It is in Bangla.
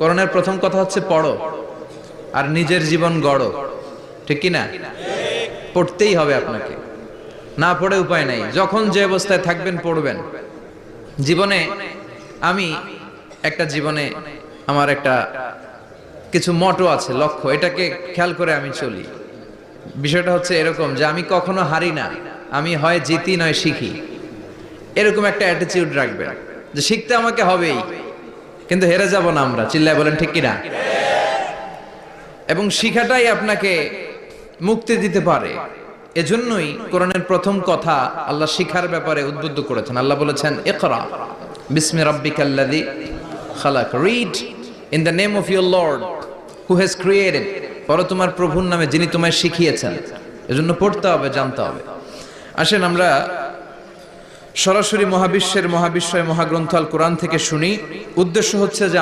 কোরআনের প্রথম কথা হচ্ছে পড়ো আর নিজের জীবন গড়ো, ঠিক কি না? পড়তেই হবে আপনাকে, না পড়ে উপায় নাই। যখন যে অবস্থায় থাকবেন পড়বেন। জীবনে আমি আমার একটা কিছু মটো আছে, লক্ষ্য, এটাকে খেয়াল করে আমি চলি। বিষয়টা হচ্ছে এরকম যে আমি কখনো হারি না, আমি হয় জিতি নয় শিখি, এরকম একটা অ্যাটিটিউড রাখবেন যে শিখতে আমাকে হবেই, কিন্তু হেরে যাব না আমরা। চিল্লায় বলেন ঠিক কিনা? এবং শিখাটাই আপনাকে মুক্তি দিতে পারে। এজন্যই কোরআনের প্রথম কথা আল্লাহ শিখার ব্যাপারে উদ্বুদ্ধ করেছেন। আল্লাহ বলেছেন ইকরা বিসমি রাব্বিকাল্লাযী খালাক, read in the name of your lord who has created, পড়ো তোমার প্রভুর নামে যিনি তোমায় শিখিয়েছেন। এজন্য পড়তে হবে, জানতে হবে। আসেন আমরা সরাসরি মহাবিশ্বের মহাবিশ্বয় মহাগ্রন্থ আল কোরআন থেকে শুনি। উদ্দেশ্য হচ্ছে যে